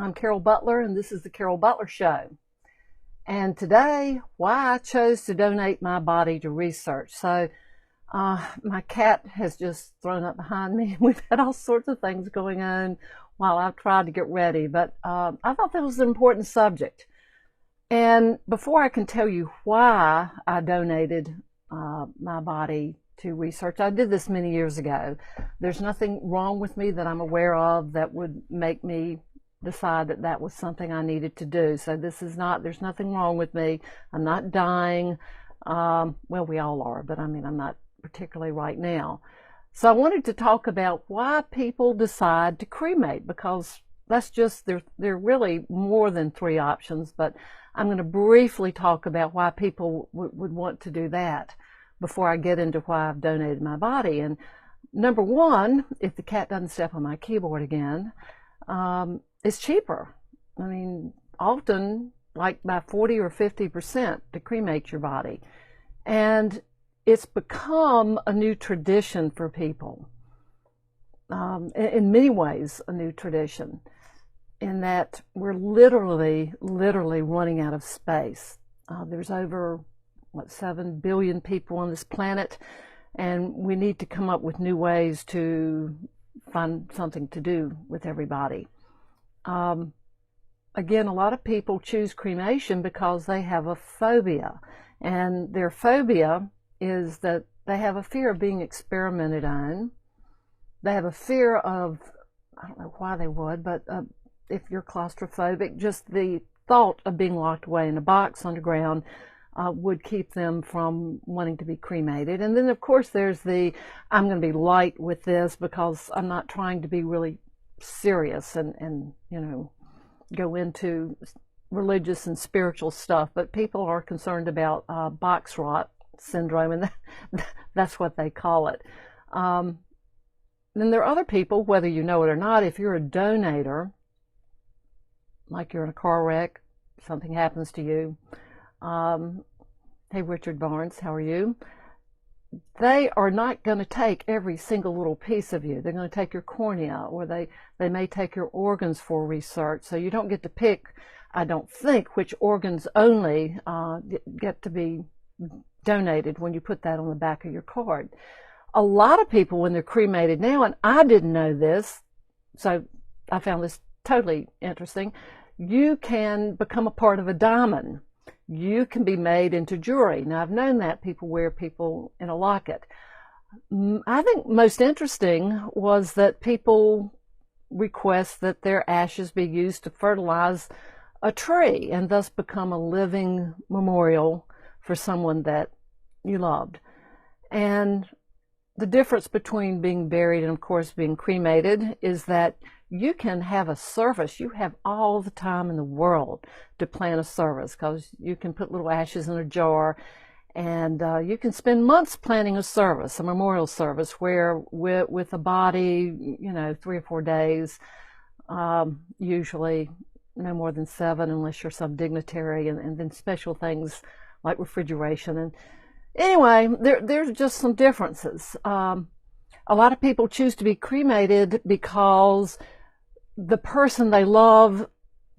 I'm Carol Butler, and this is the Carol Butler Show. And today, why I chose to donate my body to research. So, my cat has just thrown up behind me. We've had all sorts of things going on while I've tried to get ready, but I thought that was an important subject. And before I can tell you why I donated my body to research, I did this many years ago. There's nothing wrong with me that I'm aware of that would make me decide that that was something I needed to do. So there's nothing wrong with me. I'm not dying. Well, we all are, but I'm not particularly right now. So I wanted to talk about why people decide to cremate, because there are really more than three options, but I'm going to briefly talk about why people would want to do that before I get into why I've donated my body. And number one, if the cat doesn't step on my keyboard again, it's cheaper. Often like by 40 or 50% to cremate your body. And it's become a new tradition for people. In many ways, a new tradition, in that we're literally running out of space. There's over 7 billion people on this planet, and we need to come up with new ways to find something to do with everybody. Again, a lot of people choose cremation because they have a phobia, and their phobia is that they have a fear of being experimented on. They have a fear of, I don't know why they would, but if you're claustrophobic, just the thought of being locked away in a box underground would keep them from wanting to be cremated. And then, of course, there's I'm going to be light with this because I'm not trying to be really serious and go into religious and spiritual stuff, but people are concerned about box rot syndrome, and that's what they call it. Then there are other people, whether you know it or not, if you're a donator, like you're in a car wreck, something happens to you. Hey, Richard Barnes, how are you? They are not going to take every single little piece of you. They're going to take your cornea, or they may take your organs for research. So you don't get to pick, I don't think, which organs only get to be donated when you put that on the back of your card. A lot of people, when they're cremated now, and I didn't know this, so I found this totally interesting, you can become a part of a diamond. You can be made into jewelry. Now, I've known that people wear people in a locket. I think most interesting was that people request that their ashes be used to fertilize a tree and thus become a living memorial for someone that you loved. And the difference between being buried and, of course, being cremated is that you can have a service. You have all the time in the world to plan a service, because you can put little ashes in a jar, and you can spend months planning a service, a memorial service, where with a body, 3 or 4 days, usually no more than 7 unless you're some dignitary, and then special things like refrigeration. And anyway, there's just some differences. A lot of people choose to be cremated because the person they love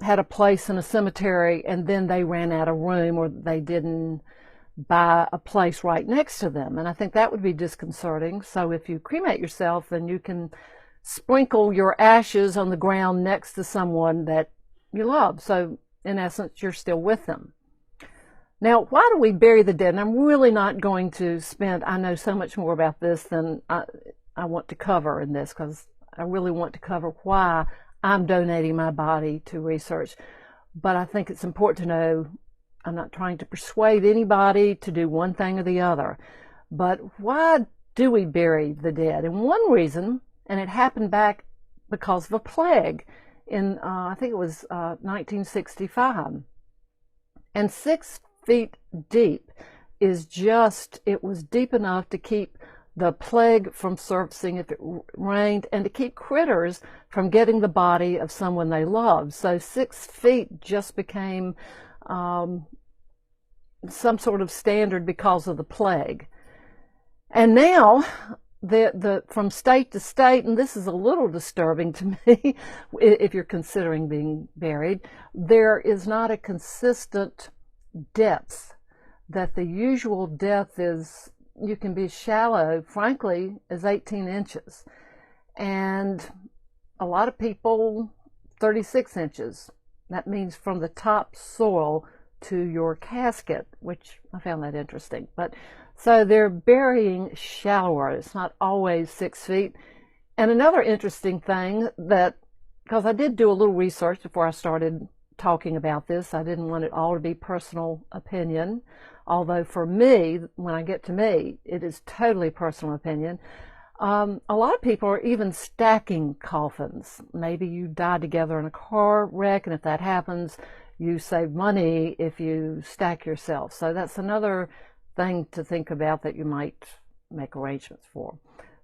had a place in a cemetery, and then they ran out of room, or they didn't buy a place right next to them. And I think that would be disconcerting. So if you cremate yourself, then you can sprinkle your ashes on the ground next to someone that you love. So in essence, you're still with them. Now, why do we bury the dead? And I'm really not going to I know so much more about this than I want to cover in this, because I really want to cover why I'm donating my body to research. But I think it's important to know I'm not trying to persuade anybody to do one thing or the other. But why do we bury the dead? And one reason, and it happened back because of a plague in, I think it was 1965. And 6 feet deep it was deep enough to keep the plague from surfacing if it rained, and to keep critters from getting the body of someone they loved. So 6 feet just became some sort of standard because of the plague. And now from state to state, and this is a little disturbing to me if you're considering being buried, there is not a consistent depth. That the usual depth is, you can be shallow, frankly, as 18 inches. And a lot of people, 36 inches. That means from the top soil to your casket, which I found that interesting. But so they're burying shallower. It's not always 6 feet. And another interesting thing that, because I did do a little research before I started talking about this, I didn't want it all to be personal opinion. Although for me, when I get to me, it is totally personal opinion. A lot of people are even stacking coffins. Maybe you die together in a car wreck, and if that happens, you save money if you stack yourself. So that's another thing to think about that you might make arrangements for.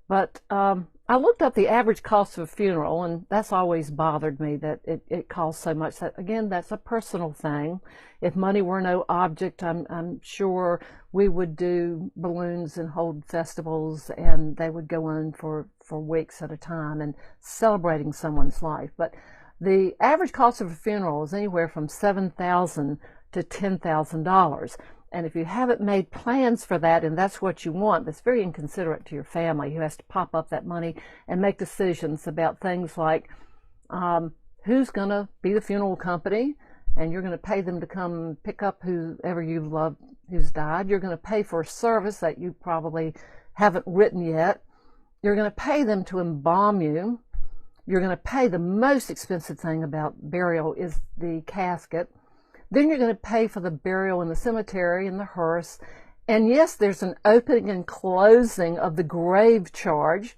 But I looked up the average cost of a funeral, and that's always bothered me, that it costs so much. That, again, that's a personal thing. If money were no object, I'm sure we would do balloons and hold festivals, and they would go on for weeks at a time and celebrating someone's life. But the average cost of a funeral is anywhere from $7,000 to $10,000. And if you haven't made plans for that, and that's what you want, that's very inconsiderate to your family, who has to pop up that money and make decisions about things like who's going to be the funeral company, and you're going to pay them to come pick up whoever you love who's died. You're going to pay for a service that you probably haven't written yet. You're going to pay them to embalm you. You're going to pay, the most expensive thing about burial is the casket. Then you're going to pay for the burial in the cemetery and the hearse. And yes, there's an opening and closing of the grave charge.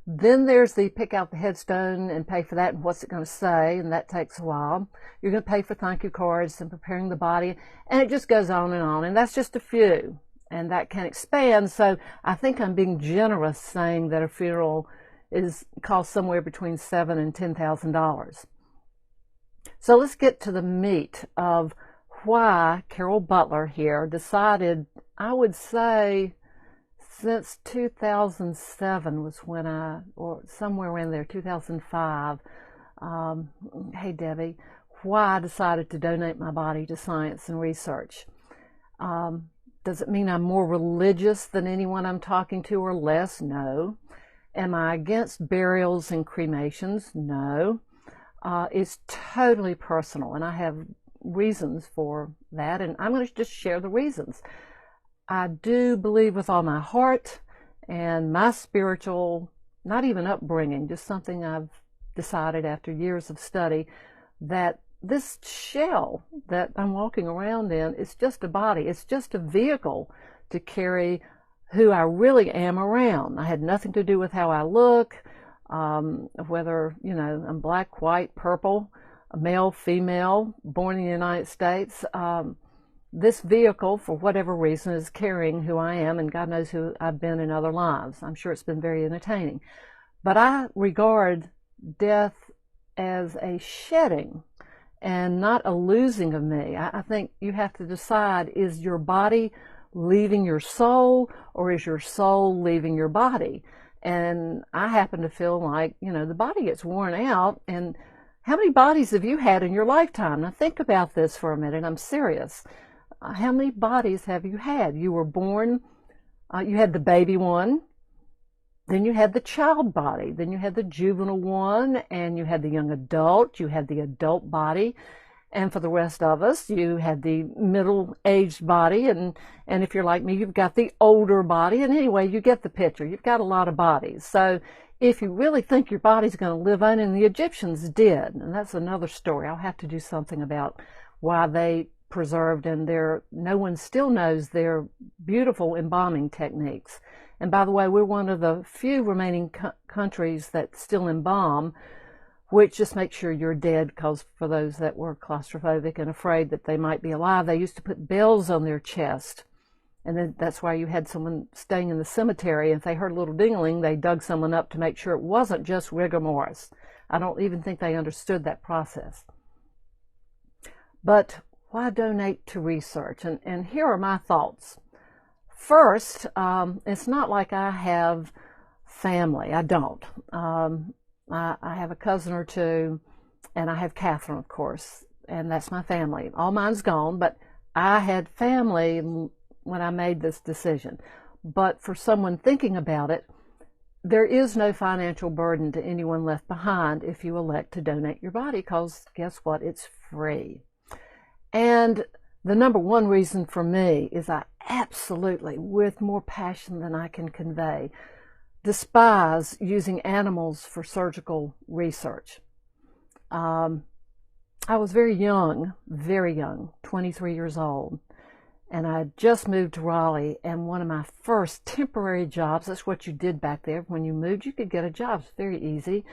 Then there's the pick out the headstone and pay for that and what's it going to say, and that takes a while. You're going to pay for thank you cards and preparing the body, and it just goes on, and that's just a few, and that can expand. So I think I'm being generous saying that a funeral costs somewhere between $7,000 and $10,000. So let's get to the meat of why Carol Butler here decided, I would say since 2007 was when or somewhere around there, 2005, hey Debbie, why I decided to donate my body to science and research. Does it mean I'm more religious than anyone I'm talking to or less? No. Am I against burials and cremations? No. It's totally personal, and I have reasons for that, and I'm going to just share the reasons. I do believe with all my heart and my spiritual, not even upbringing, just something I've decided after years of study, that this shell that I'm walking around in is just a body. It's just a vehicle to carry who I really am around. I had nothing to do with how I look, whether, I'm black, white, purple, male, female, born in the United States. This vehicle, for whatever reason, is carrying who I am, and God knows who I've been in other lives. I'm sure it's been very entertaining. But I regard death as a shedding and not a losing of me. I think you have to decide, is your body leaving your soul, or is your soul leaving your body? And I happen to feel like, the body gets worn out. And how many bodies have you had in your lifetime? Now think about this for a minute. I'm serious. How many bodies have you had? You were born, you had the baby one, then you had the child body, then you had the juvenile one, and you had the young adult, you had the adult body, and for the rest of us, you had the middle-aged body, and if you're like me, you've got the older body, and anyway, you get the picture. You've got a lot of bodies. So if you really think your body's going to live on, and the Egyptians did, and that's another story. I'll have to do something about why they preserved, and no one still knows their beautiful embalming techniques. And by the way, we're one of the few remaining countries that still embalm, which just makes sure you're dead, because for those that were claustrophobic and afraid that they might be alive, they used to put bells on their chest. And then that's why you had someone staying in the cemetery. If they heard a little dingling, they dug someone up to make sure it wasn't just rigor mortis. I don't even think they understood that process. But why donate to research? And here are my thoughts. First, it's not like I have family. I don't. I have a cousin or two, and I have Catherine, of course, and that's my family. All mine's gone, but I had family when I made this decision. But for someone thinking about it, there is no financial burden to anyone left behind if you elect to donate your body, because guess what? It's free. And the number one reason for me is I absolutely, with more passion than I can convey, despise using animals for surgical research. I was very young, 23 years old, and I had just moved to Raleigh, and one of my first temporary jobs, that's what you did back there. When you moved, you could get a job. It's very easy.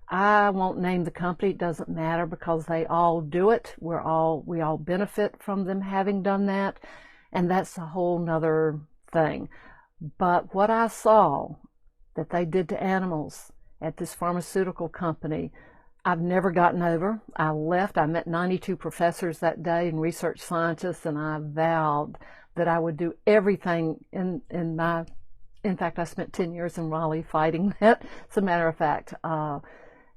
I won't name the company. It doesn't matter because they all do it. We all benefit from them having done that, and that's a whole nother thing. But what I saw that they did to animals at this pharmaceutical company, I've never gotten over. I left. I met 92 professors that day and research scientists, and I vowed that I would do everything in fact, I spent 10 years in Raleigh fighting that, as a matter of fact.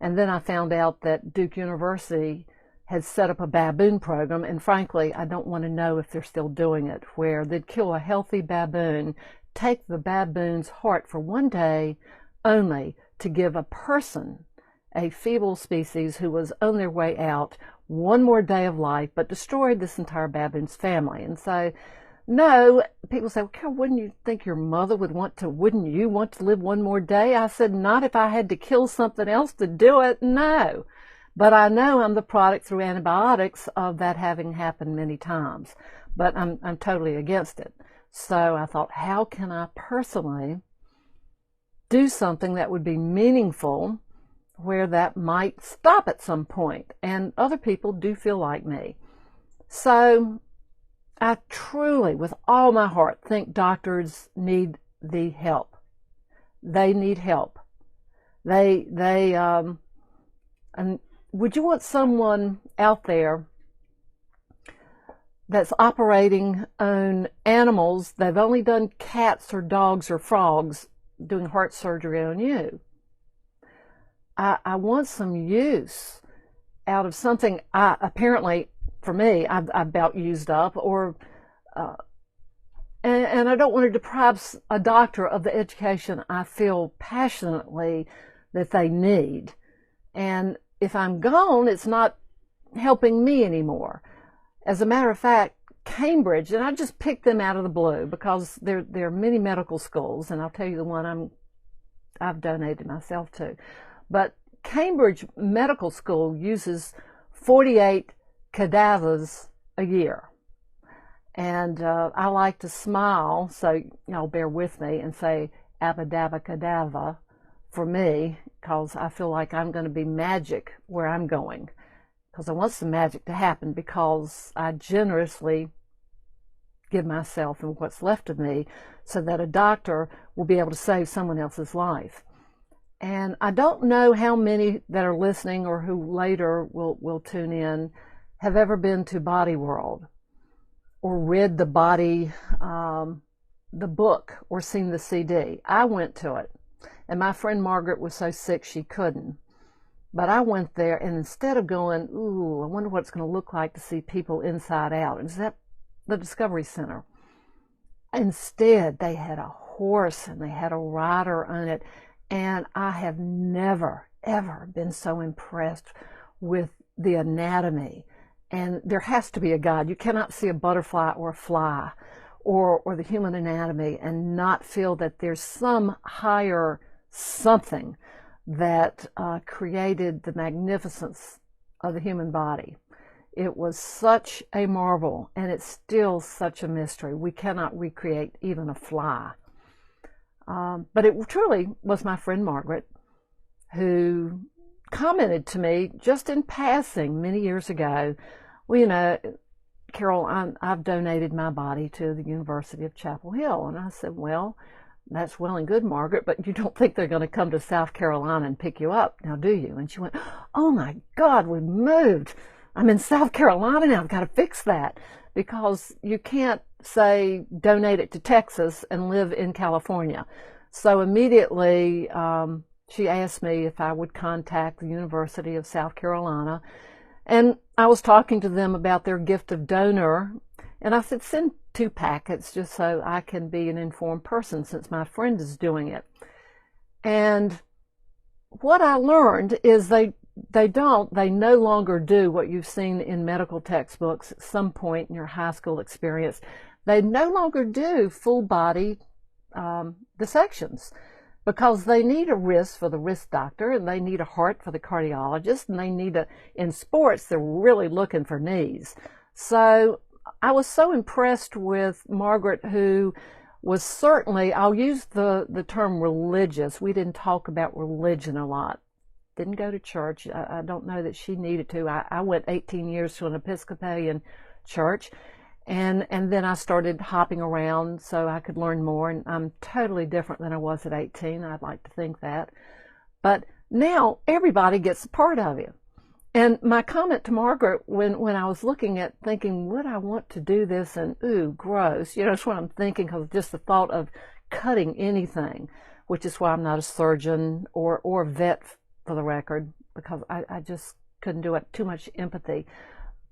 And then I found out that Duke University had set up a baboon program, and frankly, I don't want to know if they're still doing it, where they'd kill a healthy baboon, take the baboon's heart for one day only to give a person, a feeble species who was on their way out, one more day of life, but destroyed this entire baboon's family. And so, no, people say, well, Carol, wouldn't you think your mother wouldn't you want to live one more day? I said, not if I had to kill something else to do it, no. But I know I'm the product through antibiotics of that having happened many times. But I'm totally against it. So I thought, how can I personally do something that would be meaningful where that might stop at some point? And other people do feel like me. So I truly, with all my heart, think doctors need the help. They need help. And would you want someone out there that's operating on animals? They've only done cats or dogs or frogs, doing heart surgery on you. I want some use out of something apparently, for me, I've about used up, and I don't want to deprive a doctor of the education I feel passionately that they need. And if I'm gone, it's not helping me anymore. As a matter of fact, Cambridge, and I just picked them out of the blue because there are many medical schools, and I'll tell you the one I've donated myself to. But Cambridge Medical School uses 48 cadavers a year. And I like to smile, so y'all bear with me and say abadabba cadaver for me, because I feel like I'm going to be magic where I'm going. Because I want some magic to happen, because I generously give myself and what's left of me so that a doctor will be able to save someone else's life. And I don't know how many that are listening or who later will tune in have ever been to Body World or read the book or seen the CD. I went to it, and my friend Margaret was so sick she couldn't. But I went there, and instead of going, ooh, I wonder what it's going to look like to see people inside out, is that the Discovery Center? Instead, they had a horse and they had a rider on it, and I have never, ever been so impressed with the anatomy. And there has to be a God. You cannot see a butterfly or a fly or the human anatomy and not feel that there's some higher something that created the magnificence of the human body. It was such a marvel, and it's still such a mystery. We cannot recreate even a fly. But it truly was my friend Margaret who commented to me just in passing many years ago, well, you know, Carol, I've donated my body to the University of Chapel Hill. And I said, well, that's well and good, Margaret, but you don't think they're going to come to South Carolina and pick you up now, do you? And she went, oh my God, we've moved. I'm in South Carolina now. I've got to fix that, because you can't say donate it to Texas and live in California. So immediately she asked me if I would contact the University of South Carolina. And I was talking to them about their gift of donor. And I said, send 2 packets just so I can be an informed person since my friend is doing it. And what I learned is they no longer do what you've seen in medical textbooks at some point in your high school experience. They no longer do full body dissections because they need a wrist for the wrist doctor, and they need a heart for the cardiologist, and they need in sports, they're really looking for knees. So I was so impressed with Margaret, who was certainly, I'll use the term religious. We didn't talk about religion a lot. Didn't go to church. I don't know that she needed to. I went 18 years to an Episcopalian church, and then I started hopping around so I could learn more, and I'm totally different than I was at 18. I'd like to think that. But now everybody gets a part of you. And my comment to Margaret when I was looking at thinking, would I want to do this? And ooh, gross. That's what I'm thinking, because just the thought of cutting anything, which is why I'm not a surgeon or vet, for the record, because I just couldn't do it. Too much empathy.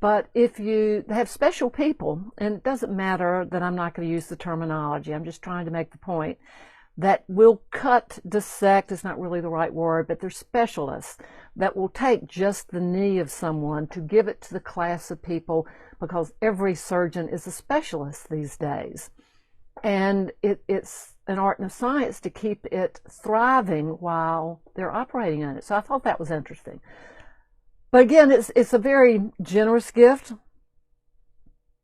But if you have special people, and it doesn't matter that I'm not going to use the terminology, I'm just trying to make the point, that will cut, dissect is not really the right word, but they're specialists that will take just the knee of someone to give it to the class of people, because every surgeon is a specialist these days. And it's an art and a science to keep it thriving while they're operating on it. So I thought that was interesting. But again, it's a very generous gift.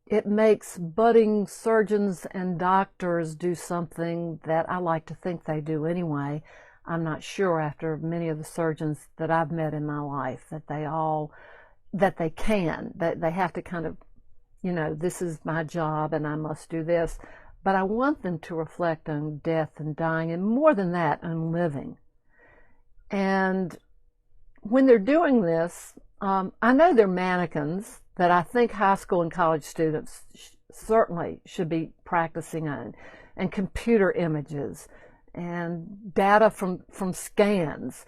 It makes budding surgeons and doctors do something that I like to think they do anyway. I'm not sure, after many of the surgeons that I've met in my life, that they can, that they have to kind of, this is my job and I must do this. But I want them to reflect on death and dying, and more than that, on living. And when they're doing this, I know they're mannequins that I think high school and college students certainly should be practicing on, and computer images and data from scans,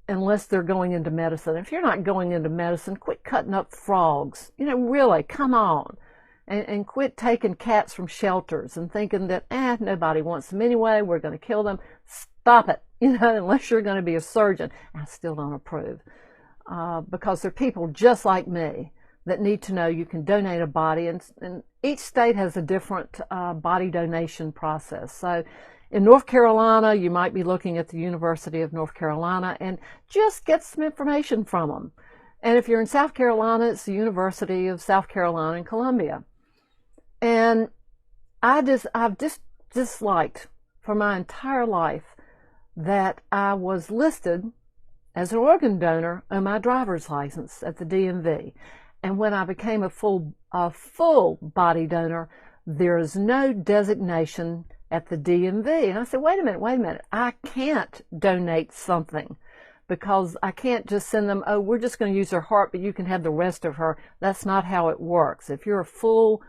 unless they're going into medicine. If you're not going into medicine, quit cutting up frogs. Really, come on. And quit taking cats from shelters and thinking that, nobody wants them anyway, we're going to kill them. Stop it, unless you're going to be a surgeon. I still don't approve, because there are people just like me that need to know you can donate a body, and each state has a different body donation process. So in North Carolina, you might be looking at the University of North Carolina and just get some information from them. And if you're in South Carolina, it's the University of South Carolina in Columbia. And I've just disliked for my entire life that I was listed as an organ donor on my driver's license at the DMV. And when I became a full body donor, there is no designation at the DMV. And I said, wait a minute, I can't donate something, because I can't just send them, we're just going to use her heart, but you can have the rest of her. That's not how it works. If you're a full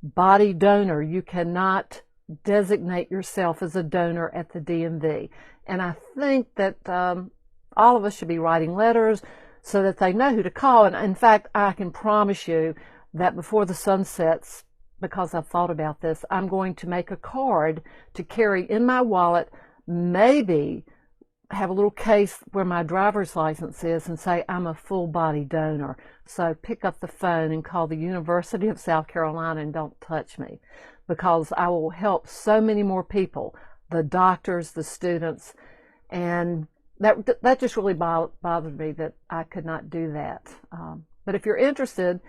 body donor, you cannot designate yourself as a donor at the DMV. And I think that all of us should be writing letters so that they know who to call. And in fact, I can promise you that before the sun sets, because I've thought about this, I'm going to make a card to carry in my wallet, maybe have a little case where my driver's license is, and say I'm a full body donor. So pick up the phone and call the University of South Carolina and don't touch me, because I will help so many more people, the doctors, the students. And that just really bothered me that I could not do that. But if you're interested,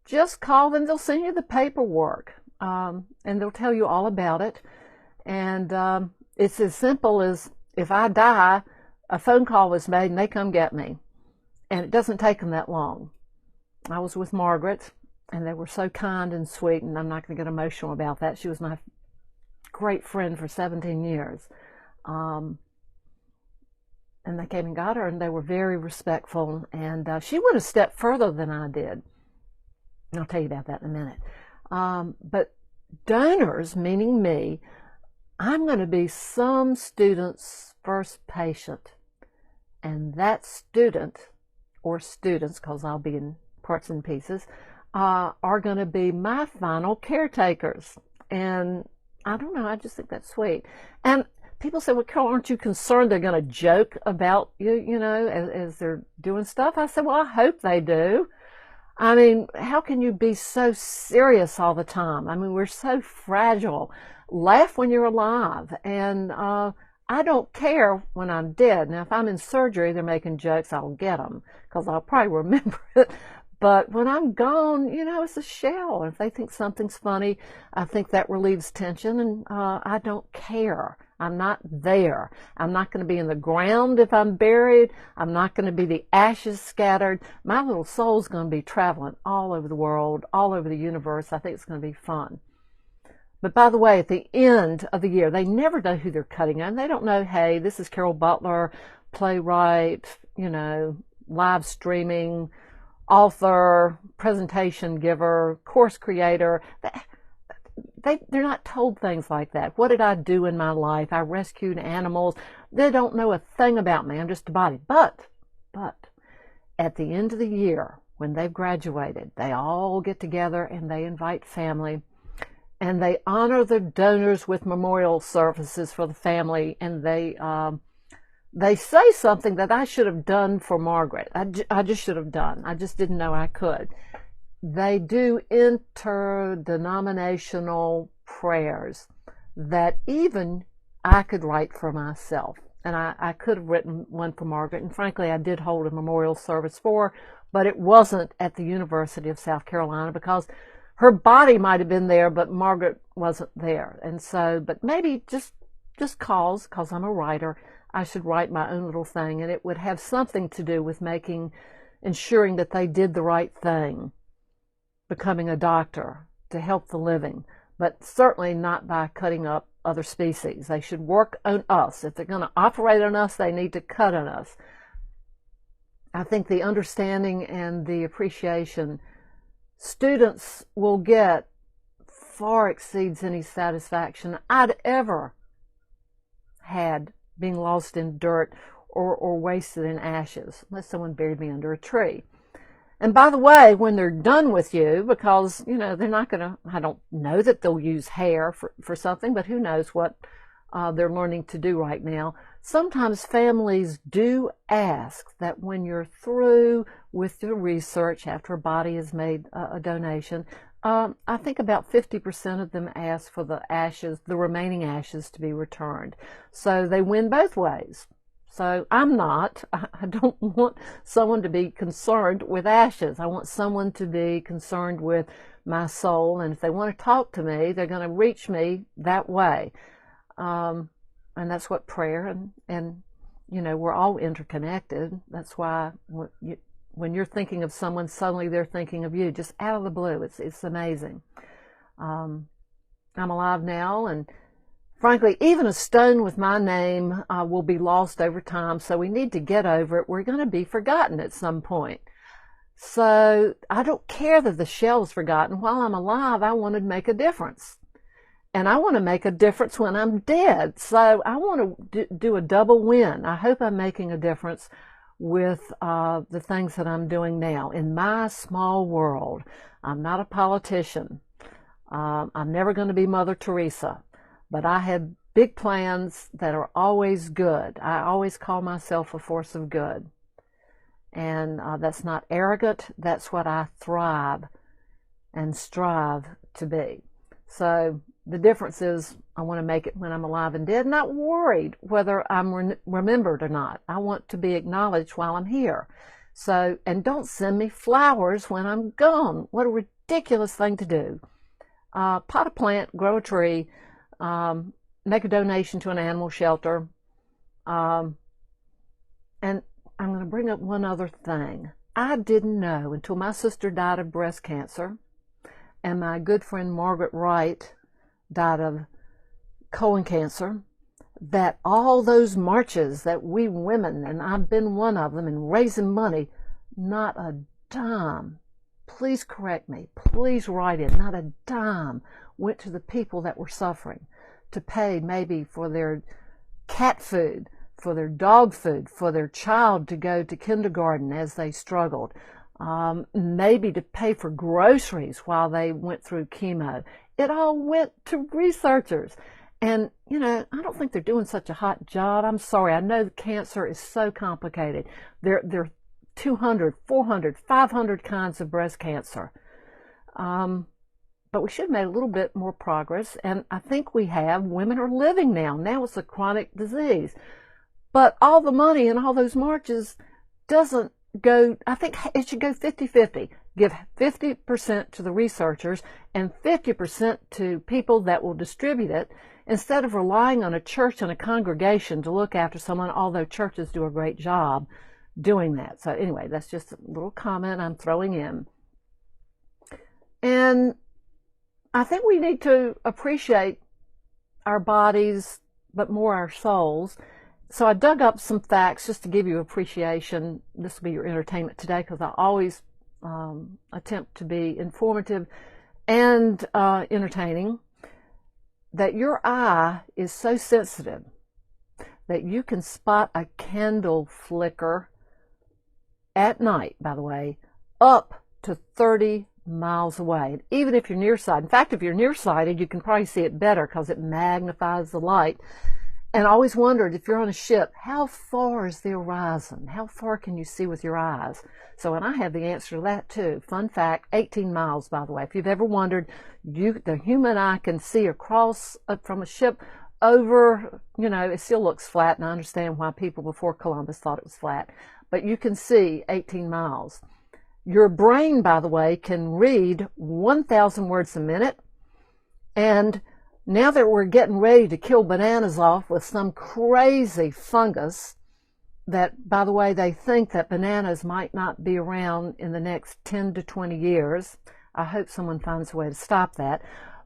just call them. They'll send you the paperwork, and they'll tell you all about it. And it's as simple as, if I die, a phone call was made and they come get me. And it doesn't take them that long. I was with Margaret, and they were so kind and sweet, and I'm not going to get emotional about that. She was my great friend for 17 years. And they came and got her, and they were very respectful. And she went a step further than I did. And I'll tell you about that in a minute. But donors, meaning me, I'm going to be some student's first patient, and that student, or students, because I'll be in parts and pieces, are going to be my final caretakers. And I don't know, I just think that's sweet. And people say, well, Carol, aren't you concerned they're going to joke about you, as they're doing stuff? I said, well, I hope they do. I mean, how can you be so serious all the time? I mean, we're so fragile. Laugh when you're alive. And I don't care when I'm dead. Now, if I'm in surgery, they're making jokes, I'll get them because I'll probably remember it. But when I'm gone, it's a shell. If they think something's funny, I think that relieves tension, and I don't care. I'm not there. I'm not going to be in the ground if I'm buried. I'm not going to be the ashes scattered. My little soul's going to be traveling all over the world, all over the universe. I think it's going to be fun. But by the way, at the end of the year, they never know who they're cutting on. They don't know, hey, this is Carol Butler, playwright, live streaming, author, presentation giver, course creator. They're not told things like that. What did I do in my life? I rescued animals. They don't know a thing about me. I'm just a body. But at the end of the year, when they've graduated, they all get together and they invite family, and they honor the donors with memorial services for the family, and they say something that I should have done for Margaret. I just should have done. I just didn't know I could. They do interdenominational prayers that even I could write for myself. And I could have written one for Margaret. And frankly, I did hold a memorial service for her, but it wasn't at the University of South Carolina because her body might have been there, but Margaret wasn't there. And so, but maybe just cause I'm a writer, I should write my own little thing, and it would have something to do with ensuring that they did the right thing, becoming a doctor to help the living, but certainly not by cutting up other species. They should work on us. If they're going to operate on us, they need to cut on us. I think the understanding and the appreciation students will get far exceeds any satisfaction I'd ever had being lost in dirt or wasted in ashes, unless someone buried me under a tree. And by the way, when they're done with you, because, they're not going to, I don't know that they'll use hair for something, but who knows what they're learning to do right now. Sometimes families do ask that when you're through with the research after a body has made a donation, I think about 50% of them ask for the remaining ashes to be returned. So they win both ways. So I don't want someone to be concerned with ashes. I want someone to be concerned with my soul. And if they want to talk to me, they're going to reach me that way. And that's what prayer and we're all interconnected. That's why when you're thinking of someone, suddenly they're thinking of you, just out of the blue. It's amazing. I'm alive now, and frankly, even a stone with my name will be lost over time, so we need to get over it. We're going to be forgotten at some point. So I don't care that the shell is forgotten. While I'm alive, I want to make a difference. And I want to make a difference when I'm dead. So I want to do a double win. I hope I'm making a difference with the things that I'm doing now in my small world. I'm not a politician. I'm never going to be Mother Teresa, but I have big plans that are always good. I always call myself a force of good. And that's not arrogant. That's what I thrive and strive to be. So the difference is I want to make it when I'm alive and dead, not worried whether I'm remembered or not. I want to be acknowledged while I'm here. So, and don't send me flowers when I'm gone. What a ridiculous thing to do. Pot a plant, grow a tree, make a donation to an animal shelter. And I'm going to bring up one other thing. I didn't know until my sister died of breast cancer and my good friend Margaret Wright died of colon cancer, that all those marches that we women, and I've been one of them, and raising money, not a dime, please correct me, please write in, not a dime went to the people that were suffering, to pay maybe for their cat food, for their dog food, for their child to go to kindergarten as they struggled, maybe to pay for groceries while they went through chemo. It all went to researchers. And, I don't think they're doing such a hot job. I'm sorry. I know cancer is so complicated. There are 200, 400, 500 kinds of breast cancer. But we should have made a little bit more progress. And I think we have. Women are living now. Now it's a chronic disease. But all the money and all those marches doesn't go, I think it should go 50-50. Give 50% to the researchers and 50% to people that will distribute it, instead of relying on a church and a congregation to look after someone, although churches do a great job doing that. So anyway, that's just a little comment I'm throwing in. And I think we need to appreciate our bodies, but more our souls. So I dug up some facts just to give you appreciation. This will be your entertainment today, because I always attempt to be informative and entertaining. That your eye is so sensitive that you can spot a candle flicker at night, by the way, up to 30 miles away. And even if you're nearsighted, in fact, if you're nearsighted, you can probably see it better because it magnifies the light. And I always wondered, if you're on a ship, how far is the horizon? How far can you see with your eyes? So, and I have the answer to that too. Fun fact, 18 miles, by the way. If you've ever wondered, the human eye can see across from a ship over, it still looks flat, and I understand why people before Columbus thought it was flat, but you can see 18 miles. Your brain, by the way, can read 1,000 words a minute, and now that we're getting ready to kill bananas off with some crazy fungus that, by the way, they think that bananas might not be around in the next 10 to 20 years. I hope someone finds a way to stop that.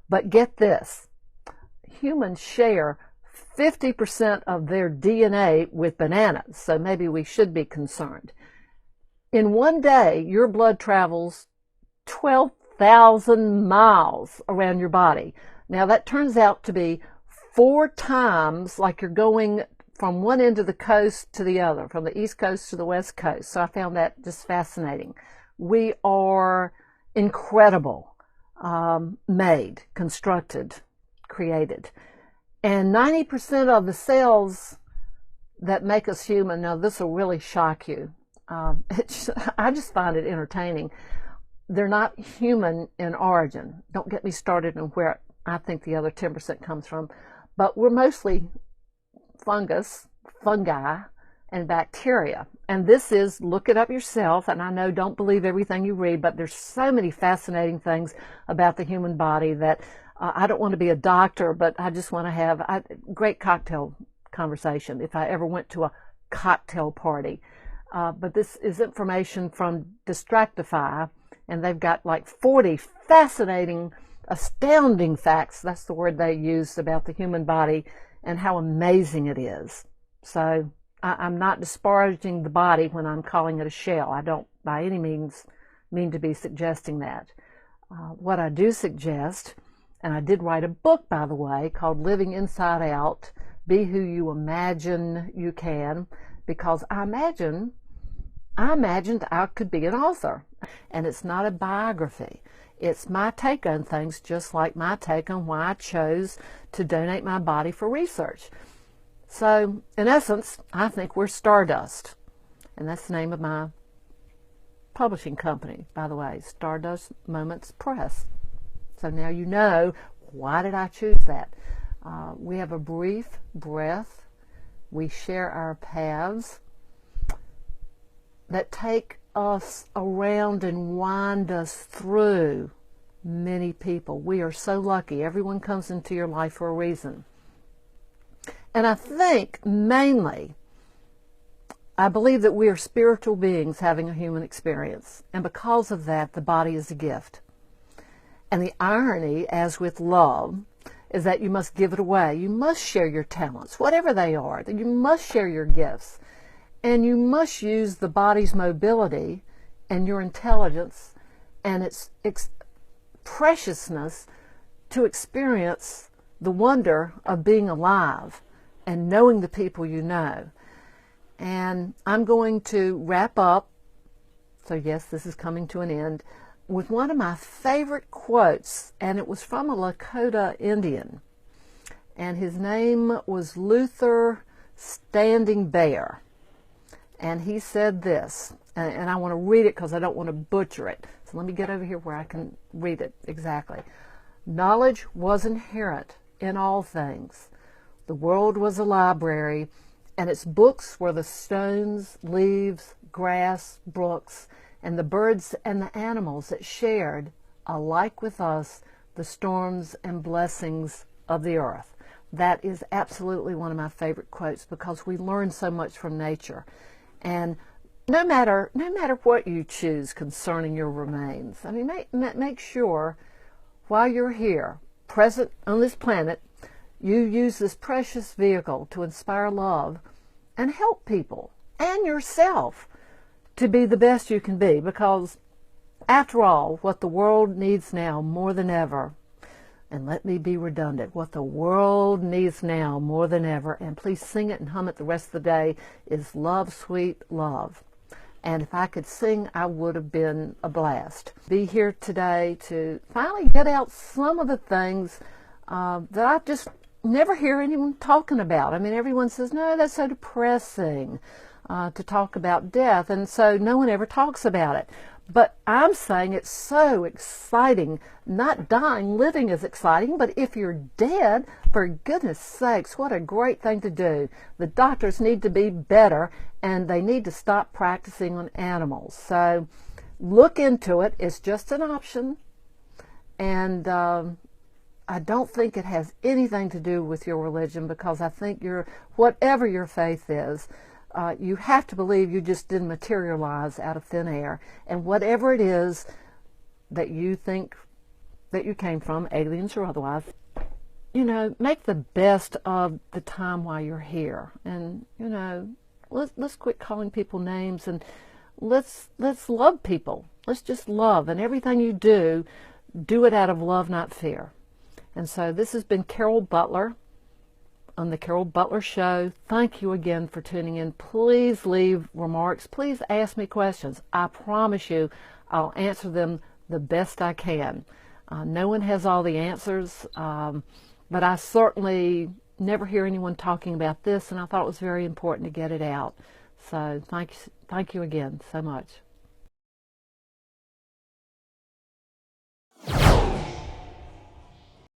But get this, humans share 50% of their DNA with bananas, so maybe we should be concerned. In one day, your blood travels 12,000 miles around your body. Now, that turns out to be 4 times like you're going from one end of the coast to the other, from the East Coast to the West Coast. So I found that just fascinating. We are incredible, made, constructed, created. And 90% of the cells that make us human, now this will really shock you. I just find it entertaining. They're not human in origin. Don't get me started on where I think the other 10% comes from. But we're mostly fungi, and bacteria. And this is, look it up yourself, and I know don't believe everything you read, but there's so many fascinating things about the human body that I don't want to be a doctor, but I just want to have a great cocktail conversation if I ever went to a cocktail party. But this is information from Distractify, and they've got like 40 fascinating, astounding facts, that's the word they use, about the human body and how amazing it is. So I'm not disparaging the body when I'm calling it a shell. I don't by any means mean to be suggesting that. What I do suggest, and I did write a book, by the way, called Living Inside Out, Be Who You Imagine You Can, because I imagined I could be an author. And it's not a biography. It's my take on things, just like my take on why I chose to donate my body for research. So, in essence, I think we're stardust. And that's the name of my publishing company, by the way, Stardust Moments Press. So now you know, why did I choose that? We have a brief breath. We share our paths that take us around and wind us through many people. We are so lucky. Everyone comes into your life for a reason. And I think mainly, I believe that we are spiritual beings having a human experience. And because of that, the body is a gift. And the irony, as with love, is that you must give it away. You must share your talents, whatever they are. That you must share your gifts. And you must use the body's mobility and your intelligence and its preciousness to experience the wonder of being alive and knowing the people you know. And I'm going to wrap up, so yes, this is coming to an end, with one of my favorite quotes, and it was from a Lakota Indian. And his name was Luther Standing Bear. And he said this, and I want to read it because I don't want to butcher it. So let me get over here where I can read it exactly. Knowledge was inherent in all things. The world was a library, and its books were the stones, leaves, grass, brooks, and the birds and the animals that shared, alike with us, the storms and blessings of the earth. That is absolutely one of my favorite quotes because we learn so much from nature. And no matter what you choose concerning your remains, I mean, make sure while you're here, present on this planet, you use this precious vehicle to inspire love and help people and yourself to be the best you can be, because after all, what the world needs now more than ever, and let me be redundant, what the world needs now more than ever, and please sing it and hum it the rest of the day, is love, sweet love. And if I could sing, I would have been a blast. Be here today to finally get out some of the things that I just never hear anyone talking about. I mean, everyone says, no, that's so depressing to talk about death, and so no one ever talks about it. But I'm saying it's so exciting. Not dying, living is exciting, but if you're dead, for goodness sakes, what a great thing to do. The doctors need to be better, and they need to stop practicing on animals. So look into it. It's just an option, and I don't think it has anything to do with your religion, because I think whatever your faith is, you have to believe you just didn't materialize out of thin air. And whatever it is that you think that you came from, aliens or otherwise, make the best of the time while you're here. And, let's quit calling people names, and let's love people. Let's just love. And everything you do it out of love, not fear. And so this has been Carol Butler on the Carol Butler Show. Thank you again for tuning in. Please leave remarks. Please ask me questions. I promise you I'll answer them the best I can. No one has all the answers, but I certainly never hear anyone talking about this, and I thought it was very important to get it out. So thank you again so much.